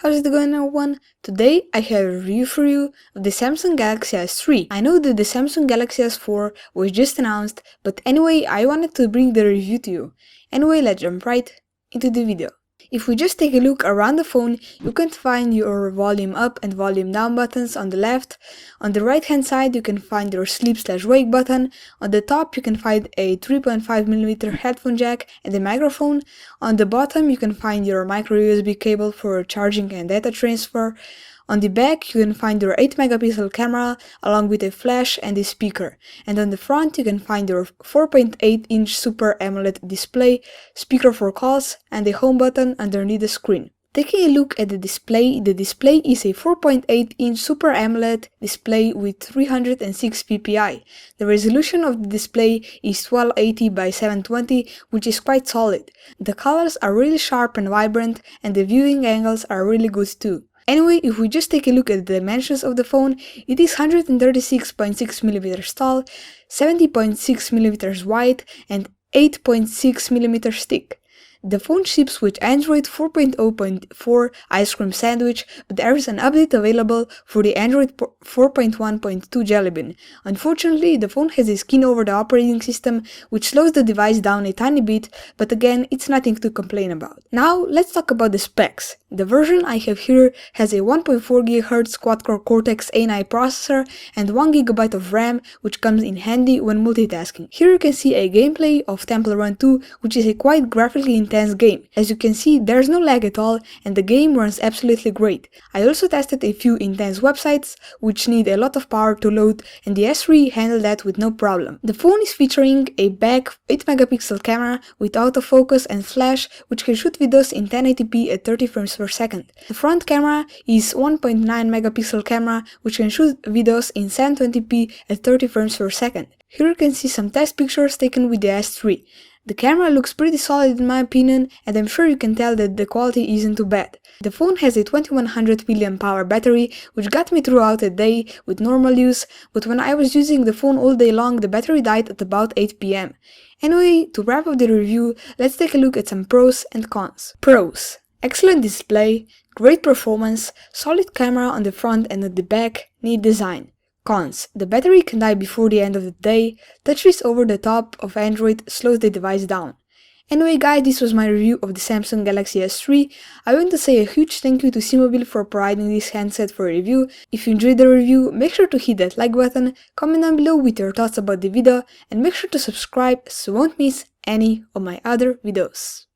How's it going, everyone? Today I have a review for you of the Samsung Galaxy S3. I know that the Samsung Galaxy S4 was just announced, but anyway, I wanted to bring the review to you. Anyway, let's jump right into the video. If we just take a look around the phone, you can find your volume up and volume down buttons on the left. On the right hand side, you can find your sleep/wake button. On the top, you can find a 3.5mm headphone jack and a microphone. On the bottom, you can find your micro USB cable for charging and data transfer. On the back, you can find your 8-megapixel camera along with a flash and a speaker. And on the front, you can find your 4.8-inch Super AMOLED display, speaker for calls, and a home button underneath the screen. Taking a look at the display is a 4.8-inch Super AMOLED display with 306 ppi. The resolution of the display is 1280 by 720, which is quite solid. The colors are really sharp and vibrant, and the viewing angles are really good too. Anyway, if we just take a look at the dimensions of the phone, it is 136.6mm tall, 70.6mm wide, and 8.6mm thick. The phone ships with Android 4.0.4 Ice Cream Sandwich, but there is an update available for the Android 4.1.2 Jelly Bean. Unfortunately, the phone has a skin over the operating system, which slows the device down a tiny bit, but again, it's nothing to complain about. Now, let's talk about the specs. The version I have here has a 1.4 GHz quad-core Cortex-A9 processor and 1 GB of RAM, which comes in handy when multitasking. Here you can see a gameplay of Temple Run 2, which is a quite graphically intense game. As you can see, there's no lag at all and the game runs absolutely great. I also tested a few intense websites which need a lot of power to load, and the S3 handled that with no problem. The phone is featuring a back 8-megapixel camera with autofocus and flash, which can shoot videos in 1080p at 30 frames per second. The front camera is 1.9-megapixel camera which can shoot videos in 720p at 30 frames per second. Here you can see some test pictures taken with the S3. The camera looks pretty solid in my opinion, and I'm sure you can tell that the quality isn't too bad. The phone has a 2100 mAh battery, which got me throughout the day with normal use, but when I was using the phone all day long, the battery died at about 8 PM. Anyway, to wrap up the review, let's take a look at some pros and cons. Pros: excellent display, great performance, solid camera on the front and at the back, neat design. Cons: the battery can die before the end of the day, touches over the top of Android slows the device down. Anyway guys, this was my review of the Samsung Galaxy S3. I want to say a huge thank you to C-Mobile for providing this handset for review. If you enjoyed the review, make sure to hit that like button, comment down below with your thoughts about the video, and make sure to subscribe so you won't miss any of my other videos.